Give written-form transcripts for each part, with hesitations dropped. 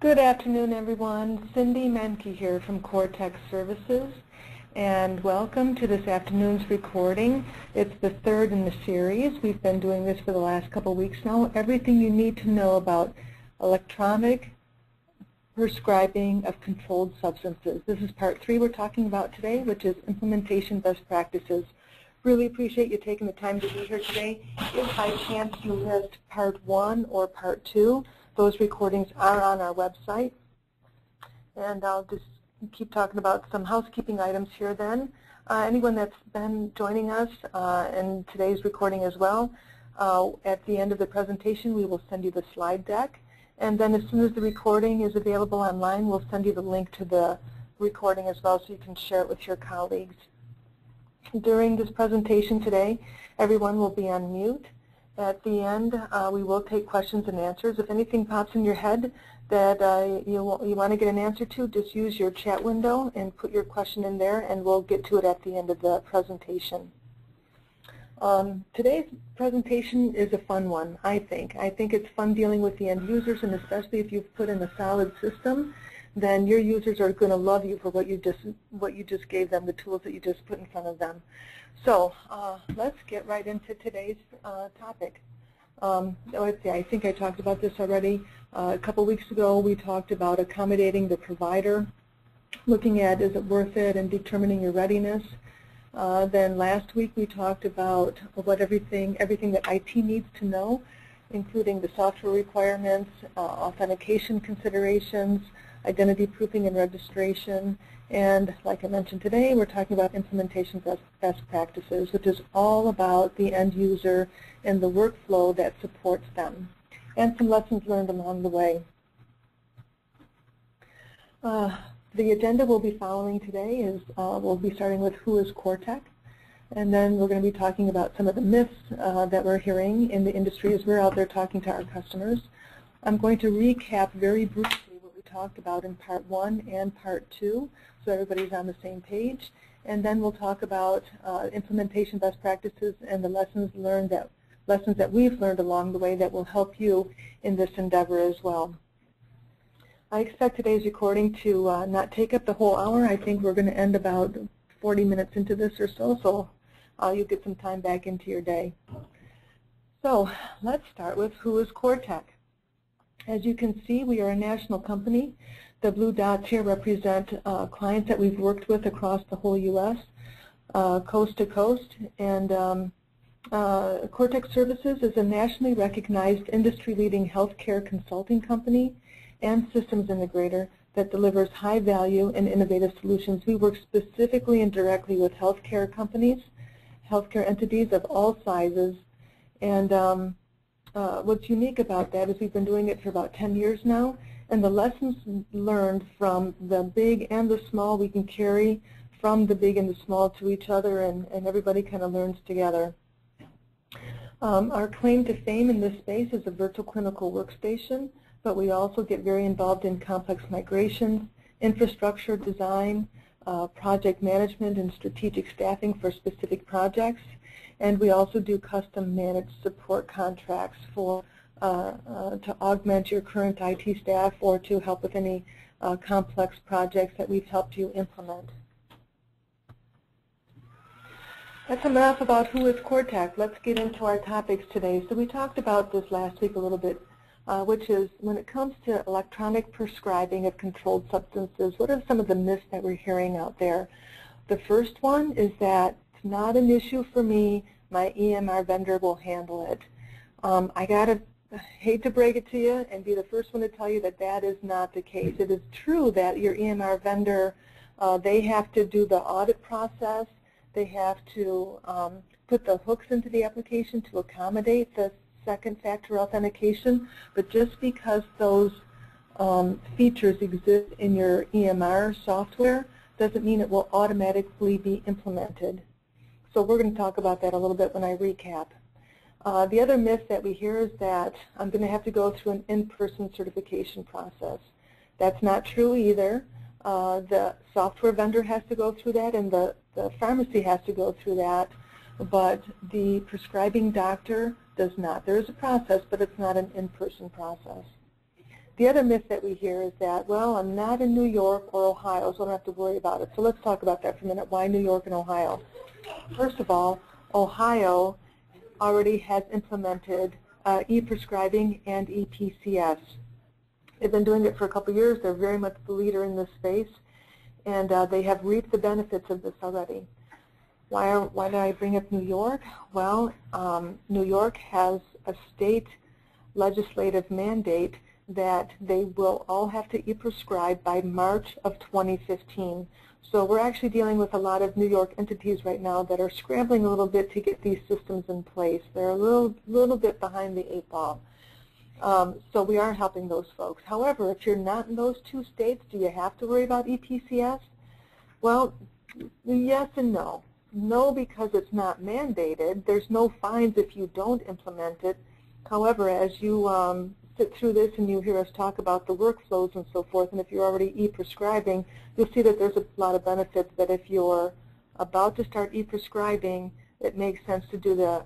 Good afternoon, everyone. Cindy Menke here from Coretek Services, and welcome to this afternoon's recording. It's the third in the series. We've been doing this for the last couple of weeks now. Everything you need to know about electronic prescribing of controlled substances. This is part 3 we're talking about today, which is implementation best practices. Really appreciate you taking the time to be here today. If by chance you missed part 1 or part 2, those recordings are on our website. And I'll just keep talking about some housekeeping items here then. Anyone that's been joining us in today's recording as well, at the end of the presentation we will send you the slide deck. And then as soon as the recording is available online, we'll send you the link to the recording as well so you can share it with your colleagues. During this presentation today, everyone will be on mute. At the end, we will take questions and answers. If anything pops in your head that you want to get an answer to, just use your chat window and put your question in there, and we'll get to it at the end of the presentation. Today's presentation is a fun one, I think. I think it's fun dealing with the end users, and especially if you've put in a solid system, then your users are going to love you for what you just gave them, the tools that you just put in front of them. So let's get right into today's topic. Let's see, I think I talked about this already. A couple weeks ago we talked about accommodating the provider, looking at is it worth it, and determining your readiness. Then last week we talked about what everything that IT needs to know, including the software requirements, authentication considerations, identity proofing and registration, and like I mentioned today, we're talking about implementation best practices, which is all about the end user and the workflow that supports them, and some lessons learned along the way. The agenda we'll be following today is we'll be starting with who is Coretek, and then we're going to be talking about some of the myths that we're hearing in the industry as we're out there talking to our customers. I'm going to recap very briefly talked about in part 1 and part 2, so everybody's on the same page, and then we'll talk about implementation best practices and the lessons that we've learned along the way that will help you in this endeavor as well. I expect today's recording to not take up the whole hour. I think we're going to end about 40 minutes into this or so you'll get some time back into your day. So let's start with who is Coretek. As you can see, we are a national company. The blue dots here represent clients that we've worked with across the whole U.S., coast to coast. And Coretek Services is a nationally recognized industry-leading healthcare consulting company and systems integrator that delivers high-value and innovative solutions. We work specifically and directly with healthcare companies, healthcare entities of all sizes, and what's unique about that is we've been doing it for about 10 years now, and the lessons learned from the big and the small we can carry from the big and the small to each other, and everybody kind of learns together. Our claim to fame in this space is a virtual clinical workstation, but we also get very involved in complex migrations, infrastructure design, project management, and strategic staffing for specific projects. And we also do custom managed support contracts for to augment your current IT staff or to help with any complex projects that we've helped you implement. That's enough about who is Coretek. Let's get into our topics today. So we talked about this last week a little bit, which is when it comes to electronic prescribing of controlled substances, what are some of the myths that we're hearing out there? The first one is that not an issue for me, my EMR vendor will handle it. I hate to break it to you and be the first one to tell you that that is not the case. It is true that your EMR vendor, they have to do the audit process, they have to put the hooks into the application to accommodate the second factor authentication, but just because those features exist in your EMR software doesn't mean it will automatically be implemented. So we're going to talk about that a little bit when I recap. The other myth that we hear is that I'm going to have to go through an in-person certification process. That's not true either. The software vendor has to go through that, and the pharmacy has to go through that, but the prescribing doctor does not. There is a process, but it's not an in-person process. The other myth that we hear is that, well, I'm not in New York or Ohio, so I don't have to worry about it. So let's talk about that for a minute. Why New York and Ohio? First of all, Ohio already has implemented e-prescribing and EPCS. They've been doing it for a couple of years. They're very much the leader in this space, and they have reaped the benefits of this already. Why did I bring up New York? Well, New York has a state legislative mandate that they will all have to e-prescribe by March of 2015. So we're actually dealing with a lot of New York entities right now that are scrambling a little bit to get these systems in place. They're a little bit behind the 8 ball. So we are helping those folks. However, if you're not in those 2 states, do you have to worry about EPCS? Well, yes and no. No, because it's not mandated. There's no fines if you don't implement it. However, as you sit through this and you hear us talk about the workflows and so forth, and if you're already e-prescribing, you'll see that there's a lot of benefits that if you're about to start e-prescribing, it makes sense to do the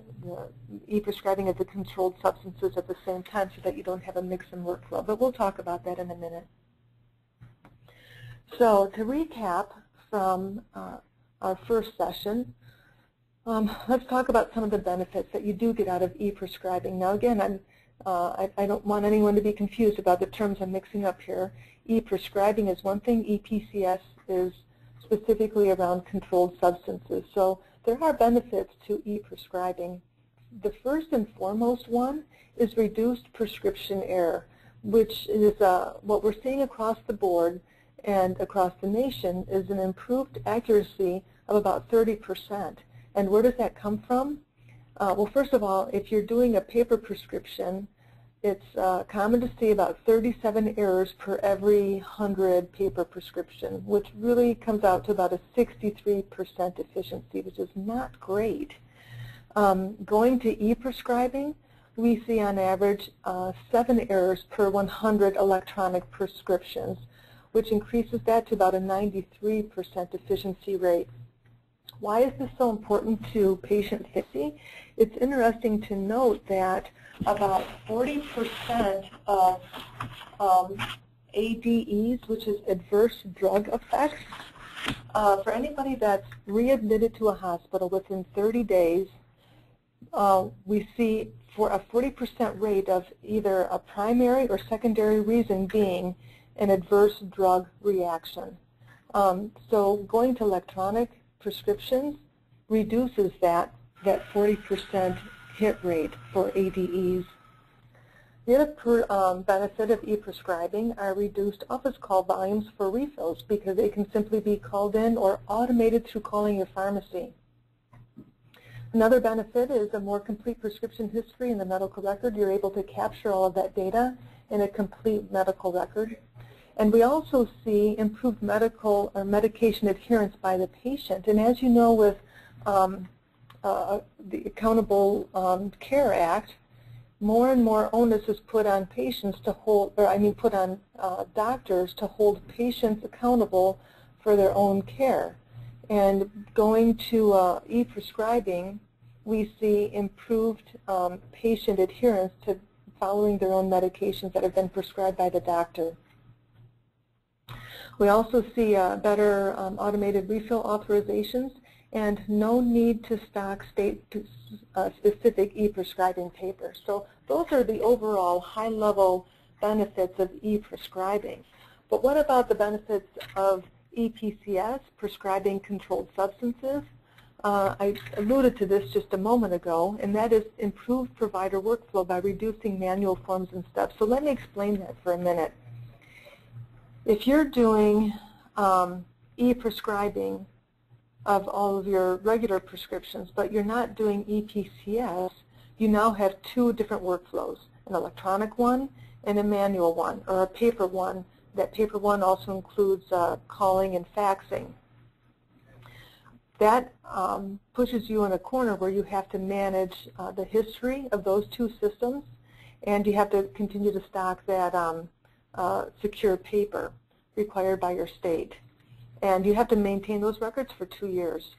e-prescribing of the controlled substances at the same time so that you don't have a mix in workflow. But we'll talk about that in a minute. So to recap from our first session, let's talk about some of the benefits that you do get out of e-prescribing. Now again, I don't want anyone to be confused about the terms I'm mixing up here. E-prescribing is one thing, EPCS is specifically around controlled substances. So there are benefits to e-prescribing. The first and foremost one is reduced prescription error, which is what we're seeing across the board and across the nation is an improved accuracy of about 30%. And where does that come from? Well, first of all, if you're doing a paper prescription, it's common to see about 37 errors per every 100 paper prescription, which really comes out to about a 63% efficiency, which is not great. Going to e-prescribing, we see on average 7 errors per 100 electronic prescriptions, which increases that to about a 93% efficiency rate. Why is this so important to patient safety? It's interesting to note that about 40% of ADEs, which is adverse drug effects, for anybody that's readmitted to a hospital within 30 days, we see for a 40% rate of either a primary or secondary reason being an adverse drug reaction. So going to electronic prescriptions reduces that 40% hit rate for ADEs. The other benefit of e-prescribing are reduced office call volumes for refills because they can simply be called in or automated through calling your pharmacy. Another benefit is a more complete prescription history in the medical record. You're able to capture all of that data in a complete medical record. And we also see improved medical or medication adherence by the patient. And as you know, with the Accountable Care Act, more and more onus is put on patients to hold, or I mean put on doctors to hold patients accountable for their own care. And going to e-prescribing, we see improved patient adherence to following their own medications that have been prescribed by the doctor. We also see better automated refill authorizations and no need to stock state-specific e-prescribing paper. So those are the overall high-level benefits of e-prescribing. But what about the benefits of EPCS, prescribing controlled substances? I alluded to this just a moment ago, and that is improved provider workflow by reducing manual forms and steps. So let me explain that for a minute. If you're doing e-prescribing of all of your regular prescriptions, but you're not doing EPCS, you now have 2 different workflows, an electronic one and a manual one, or a paper one. That paper one also includes calling and faxing. That pushes you in a corner where you have to manage the history of those 2 systems, and you have to continue to stock that secure paper required by your state. And you have to maintain those records for 2 years.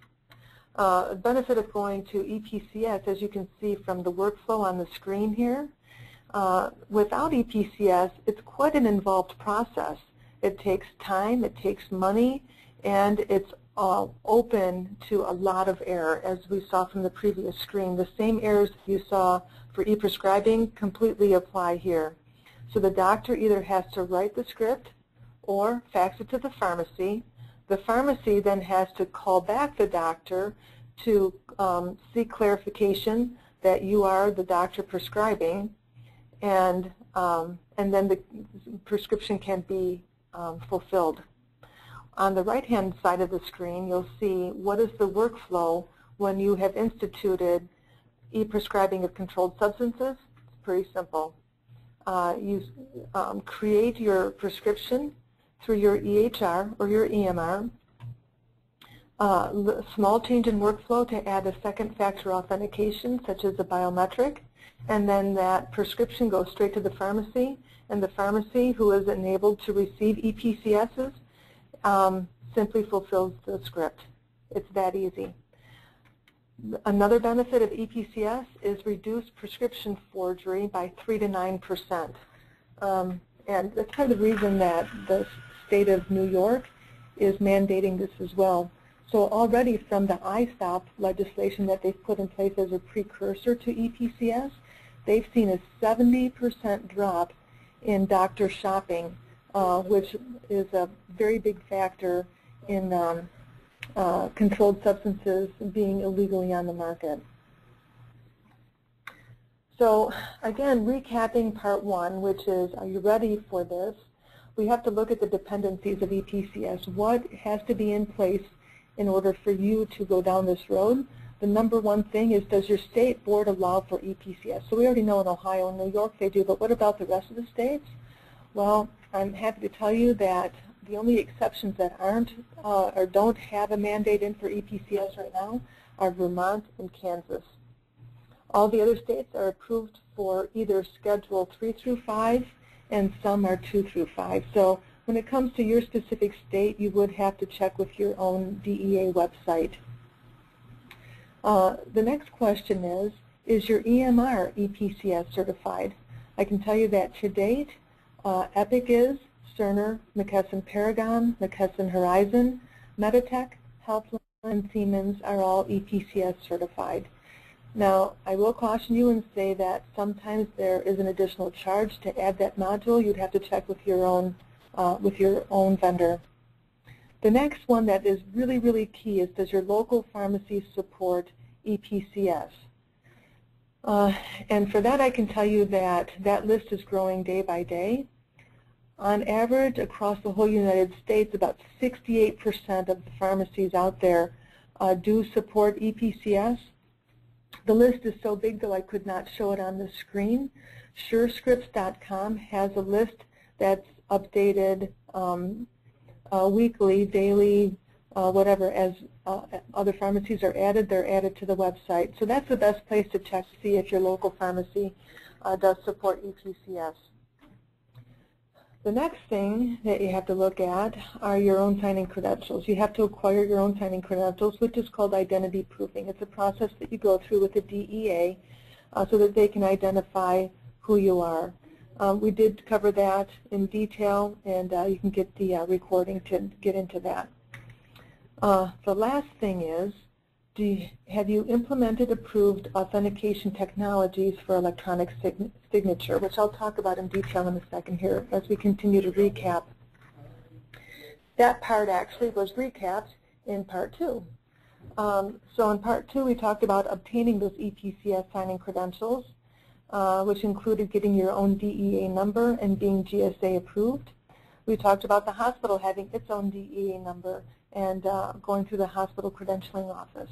The benefit of going to EPCS, as you can see from the workflow on the screen here, Without EPCS, it's quite an involved process. It takes time, it takes money, and it's open to a lot of error, as we saw from the previous screen. The same errors you saw for e-prescribing completely apply here. So the doctor either has to write the script or fax it to the pharmacy. The pharmacy then has to call back the doctor to seek clarification that you are the doctor prescribing, and then the prescription can be fulfilled. On the right-hand side of the screen, you'll see what is the workflow when you have instituted e-prescribing of controlled substances. It's pretty simple. You create your prescription through your EHR or your EMR. Small change in workflow to add a second factor authentication, such as a biometric, and then that prescription goes straight to the pharmacy, and the pharmacy, who is enabled to receive EPCSs, simply fulfills the script. It's that easy. Another benefit of EPCS is reduced prescription forgery by 3 to 9%. And that's kind of the reason that the state of New York is mandating this as well. So already from the ISTOP legislation that they've put in place as a precursor to EPCS, they've seen a 70% drop in doctor shopping, which is a very big factor in controlled substances being illegally on the market. So again, recapping part one, which is, are you ready for this? We have to look at the dependencies of EPCS. What has to be in place in order for you to go down this road? The number one thing is, does your state board allow for EPCS? So we already know in Ohio and New York they do, but what about the rest of the states? Well, I'm happy to tell you that the only exceptions that aren't or don't have a mandate in for EPCS right now are Vermont and Kansas. All the other states are approved for either Schedule 3 through 5, and some are 2 through 5. So when it comes to your specific state, you would have to check with your own DEA website. The next question is your EMR EPCS certified? I can tell you that to date, Epic is, Cerner, McKesson Paragon, McKesson Horizon, Meditech, Healthline, and Siemens are all EPCS certified. Now, I will caution you and say that sometimes there is an additional charge to add that module. You'd have to check with your own vendor. The next one that is really, really key is, does your local pharmacy support EPCS? And for that, I can tell you that that list is growing day by day. On average, across the whole United States, about 68% of the pharmacies out there do support EPCS. The list is so big, though, I could not show it on the screen. SureScripts.com has a list that's updated weekly, daily, whatever. As other pharmacies are added, they're added to the website. So that's the best place to check to see if your local pharmacy does support EPCS. The next thing that you have to look at are your own signing credentials. You have to acquire your own signing credentials, which is called identity proofing. It's a process that you go through with the DEA so that they can identify who you are. We did cover that in detail, and you can get the recording to get into that. The last thing is, have you implemented approved authentication technologies for electronic signature, which I'll talk about in detail in a second here as we continue to recap. That part actually was recapped in part two. So in part two, we talked about obtaining those EPCS signing credentials, which included getting your own DEA number and being GSA approved. We talked about the hospital having its own DEA number and going through the hospital credentialing office.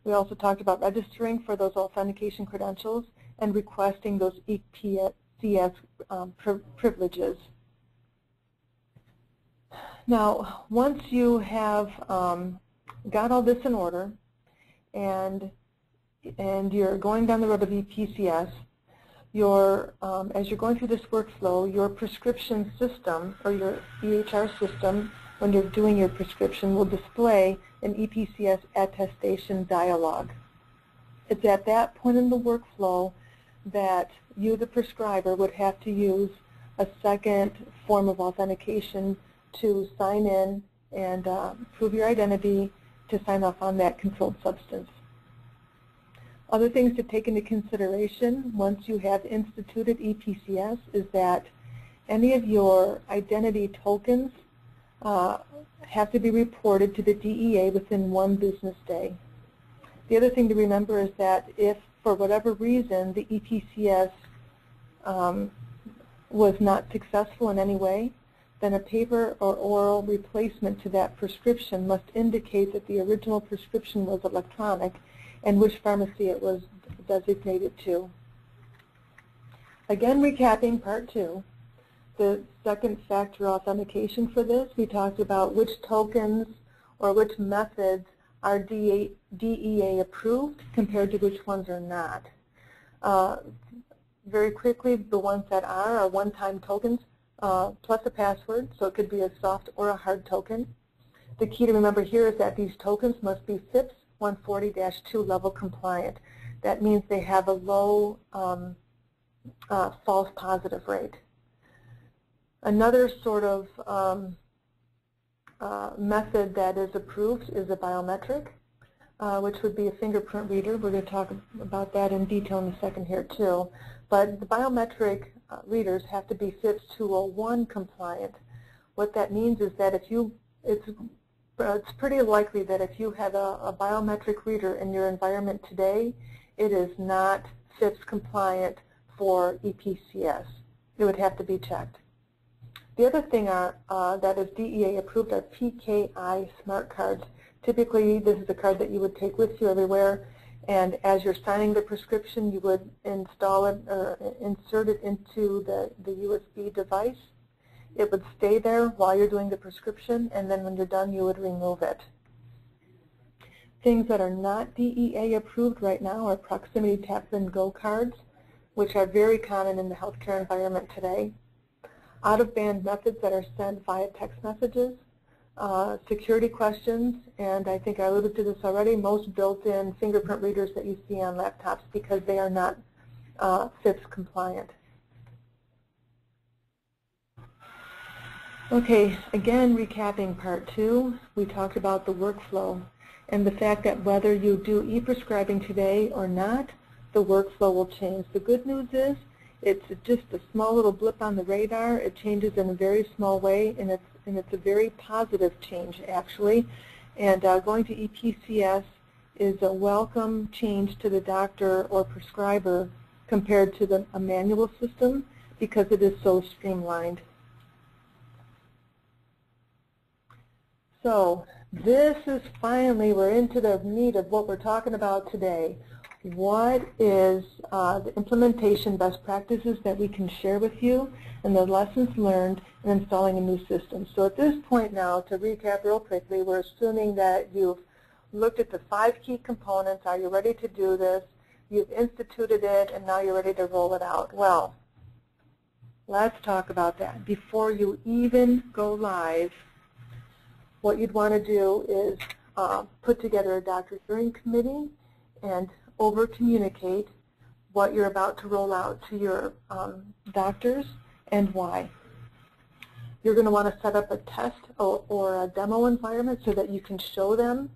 We also talked about registering for those authentication credentials and requesting those EPCS privileges. Now, once you have got all this in order and you're going down the road of EPCS, as you're going through this workflow, your prescription system or your EHR system, when you're doing your prescription, will display an EPCS attestation dialog. It's at that point in the workflow that you, the prescriber, would have to use a second form of authentication to sign in and prove your identity to sign off on that controlled substance. Other things to take into consideration once you have instituted EPCS is that any of your identity tokens have to be reported to the DEA within 1 business day. The other thing to remember is that if, for whatever reason, the EPCS was not successful in any way, then a paper or oral replacement to that prescription must indicate that the original prescription was electronic and which pharmacy it was designated to. Again, recapping part 2, the second factor authentication for this, we talked about which tokens or which methods are DEA approved compared to which ones are not. Very quickly, the ones that are one-time tokens plus a password, so it could be a soft or a hard token. The key to remember here is that these tokens must be FIPS 140-2 level compliant. That means they have a low false positive rate. Another sort of method that is approved is a biometric, which would be a fingerprint reader. We're going to talk about that in detail in a second here too. But the biometric readers have to be FIPS 201 compliant. What that means is that if you, it's pretty likely that if you have a biometric reader in your environment today, it is not FIPS compliant for EPCS. It would have to be checked. The other thing that is DEA approved are PKI smart cards. Typically, this is a card that you would take with you everywhere, and as you're signing the prescription, you would install it or insert it into the USB device. It would stay there while you're doing the prescription, and then when you're done, you would remove it. Things that are not DEA approved right now are proximity tap and go cards, which are very common in the healthcare environment today. Out-of-band methods that are sent via text messages, security questions, and I think I alluded to this already, most built-in fingerprint readers that you see on laptops because they are not FIPS compliant. Okay, again, recapping part 2, we talked about the workflow and the fact that whether you do e-prescribing today or not, the workflow will change. The good news is it's just a small little blip on the radar. It changes in a very small way, and it's a very positive change, actually. And going to EPCS is a welcome change to the doctor or prescriber compared to a manual system because it is so streamlined. So this is finally, we're into the meat of what we're talking about today. What is the implementation best practices that we can share with you and the lessons learned in installing a new system? So at this point now, to recap real quickly, we're assuming that you've looked at the 5 key components. Are you ready to do this? You've instituted it, and now you're ready to roll it out. Well, let's talk about that. Before you even go live, what you'd want to do is put together a doctor hearing committee and over-communicate what you're about to roll out to your doctors and why. You're going to want to set up a test or a demo environment so that you can show them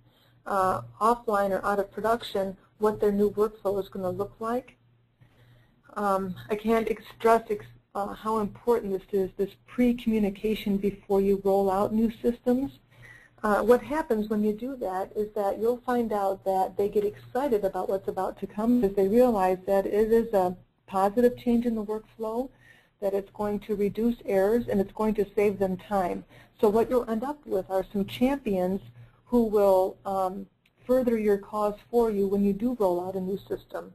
offline or out of production what their new workflow is going to look like. I can't stress how important this is, this pre-communication before you roll out new systems. What happens when you do that is that you'll find out that they get excited about what's about to come because they realize that it is a positive change in the workflow, that it's going to reduce errors, and it's going to save them time. So what you'll end up with are some champions who will further your cause for you when you do roll out a new system.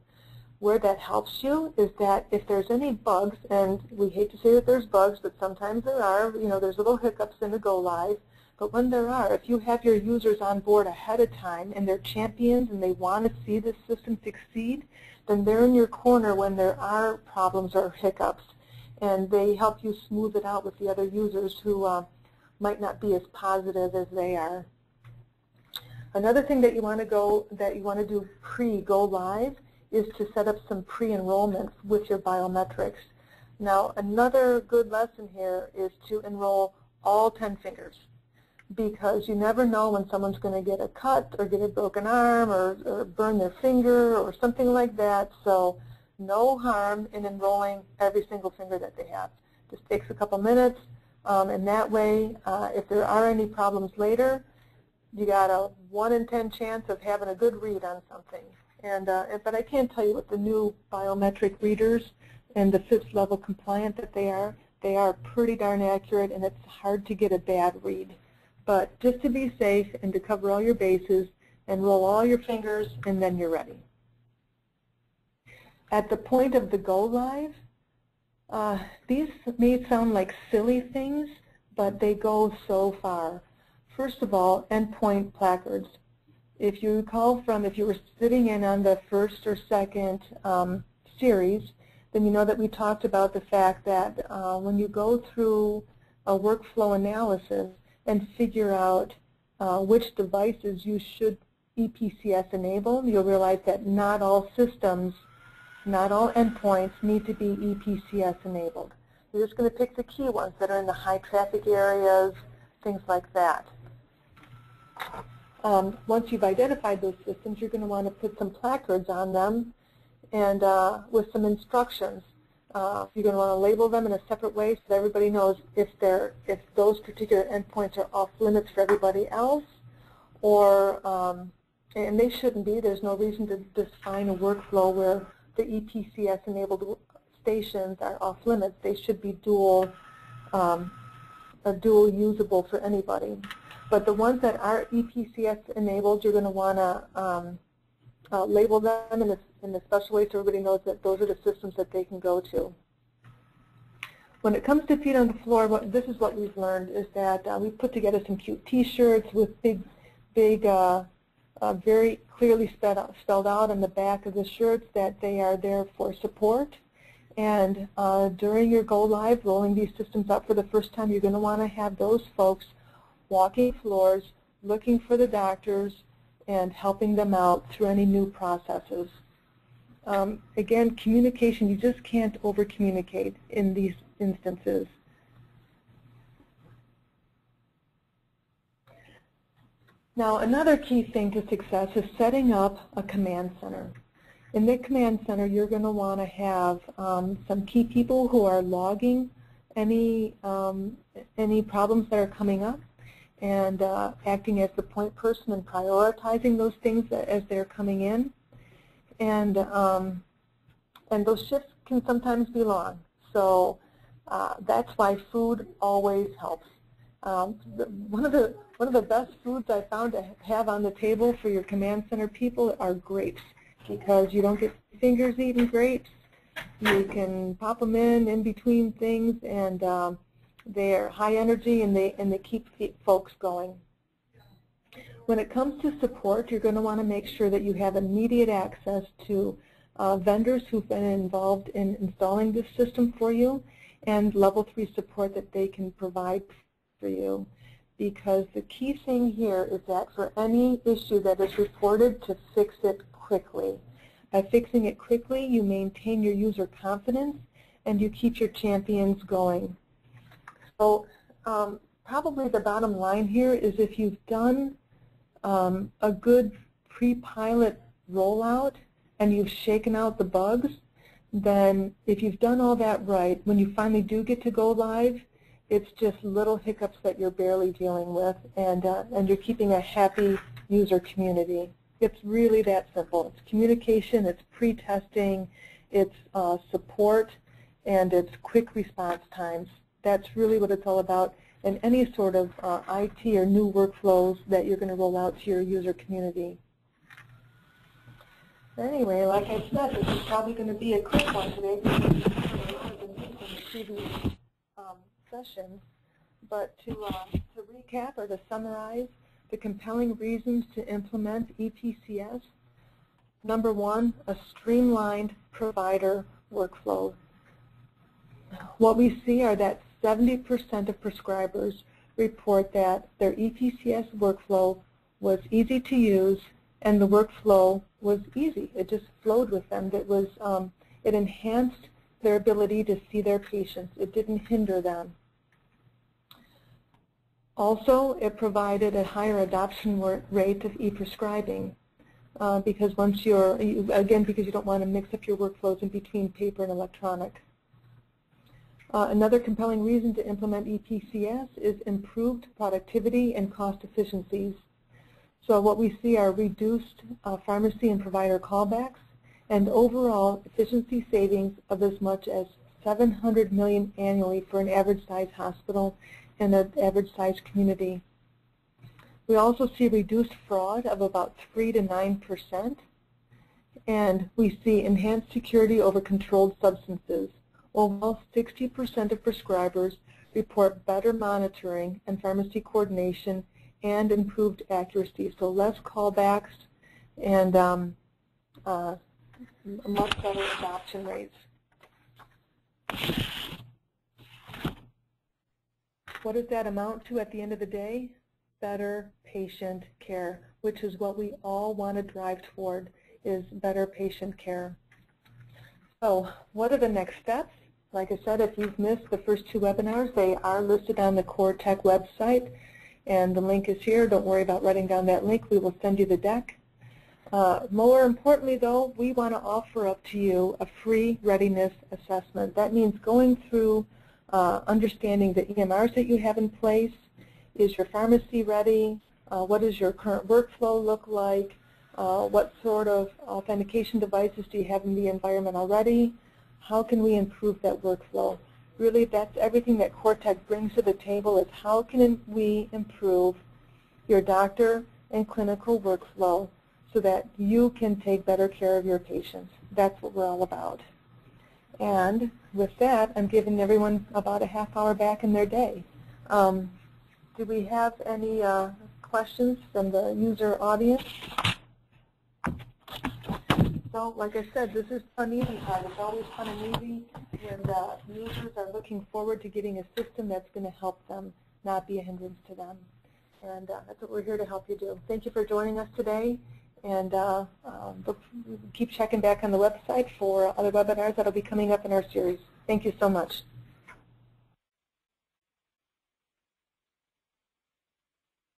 Where that helps you is that if there's any bugs, and we hate to say that there's bugs, but sometimes there are, there's little hiccups in the go live. But when there are, if you have your users on board ahead of time and they're champions and they want to see this system succeed, then they're in your corner when there are problems or hiccups. And they help you smooth it out with the other users who might not be as positive as they are. Another thing that you want to do pre-go live is to set up some pre-enrollments with your biometrics. Now, another good lesson here is to enroll all 10 fingers, because you never know when someone's going to get a cut or get a broken arm or burn their finger or something like that. So no harm in enrolling every single finger that they have. Just takes a couple minutes, and that way, if there are any problems later, you got a 1 in 10 chance of having a good read on something. But I can tell you with the new biometric readers and the FIPS level compliant that they are pretty darn accurate, and it's hard to get a bad read. But just to be safe and to cover all your bases, enroll all your fingers, and then you're ready. At the point of the go live, these may sound like silly things, but they go so far. First of all, endpoint placards. If you recall from, if you were sitting in on the first or second series, then you know that we talked about the fact that when you go through a workflow analysis and figure out which devices you should EPCS enable, you'll realize that not all systems, not all endpoints need to be EPCS enabled. You're just going to pick the key ones that are in the high traffic areas, things like that. Once you've identified those systems, you're going to want to put some placards on them and with some instructions. You're going to want to label them in a separate way so that everybody knows if those particular endpoints are off limits for everybody else, or and they shouldn't be. There's no reason to define a workflow where the EPCS enabled stations are off limits. They should be dual usable for anybody. But the ones that are EPCS enabled, you're going to want to label them in a special way so everybody knows that those are the systems that they can go to. When it comes to feet on the floor, this is what we've learned, is that we've put together some cute T-shirts with big, very clearly spelled out on the back of the shirts that they are there for support. And during your go live, rolling these systems up for the first time, you're going to want to have those folks walking floors, looking for the doctors, and helping them out through any new processes. Again, communication, you just can't over-communicate in these instances. Now, another key thing to success is setting up a command center. In the command center, you're going to want to have some key people who are logging any problems that are coming up, and acting as the point person and prioritizing those things as they're coming in. And those shifts can sometimes be long. So that's why food always helps. One of the best foods I found to have on the table for your command center people are grapes, because you don't get fingers eating grapes. You can pop them in between things, and they're high energy, and they keep folks going. When it comes to support, you're going to want to make sure that you have immediate access to vendors who've been involved in installing this system for you, and level 3 support that they can provide for you. Because the key thing here is that for any issue that is reported, to fix it quickly. By fixing it quickly, you maintain your user confidence and you keep your champions going. So probably the bottom line here is, if you've done a good pre-pilot rollout and you've shaken out the bugs, then if you've done all that right, when you finally do get to go live, it's just little hiccups that you're barely dealing with, and you're keeping a happy user community. It's really that simple. It's communication, it's pre-testing, it's support, and it's quick response times. That's really what it's all about in any sort of IT or new workflows that you're going to roll out to your user community. Anyway, like I said, this is probably going to be a quick one today because we've been in the previous sessions. But to recap or to summarize the compelling reasons to implement EPCS, number one, a streamlined provider workflow. What we see are that 70% of prescribers report that their EPCS workflow was easy to use, and the workflow was easy. It just flowed with them. It enhanced their ability to see their patients. It didn't hinder them. Also, it provided a higher adoption rate of e-prescribing because because you don't want to mix up your workflows in between paper and electronic. Another compelling reason to implement EPCS is improved productivity and cost efficiencies. So what we see are reduced pharmacy and provider callbacks and overall efficiency savings of as much as $700 million annually for an average-sized hospital and an average-sized community. We also see reduced fraud of about 3 to 9%, and we see enhanced security over controlled substances. Overall, 60% of prescribers report better monitoring and pharmacy coordination and improved accuracy, so less callbacks and much better adoption rates. What does that amount to at the end of the day? Better patient care, which is what we all want to drive toward, is better patient care. So what are the next steps? Like I said, if you've missed the first 2 webinars, they are listed on the Coretek website, and the link is here. Don't worry about writing down that link. We will send you the deck. More importantly, though, we want to offer up to you a free readiness assessment. That means going through understanding the EMRs that you have in place. Is your pharmacy ready? What does your current workflow look like? What sort of authentication devices do you have in the environment already? How can we improve that workflow? Really, that's everything that Coretek brings to the table, is how can we improve your doctor and clinical workflow so that you can take better care of your patients. That's what we're all about. And with that, I'm giving everyone about a half hour back in their day. Do we have any questions from the user audience? So, like I said, this is fun easy part. It's always fun and easy, and users are looking forward to getting a system that's going to help them, not be a hindrance to them. And that's what we're here to help you do. Thank you for joining us today, and keep checking back on the website for other webinars that will be coming up in our series. Thank you so much.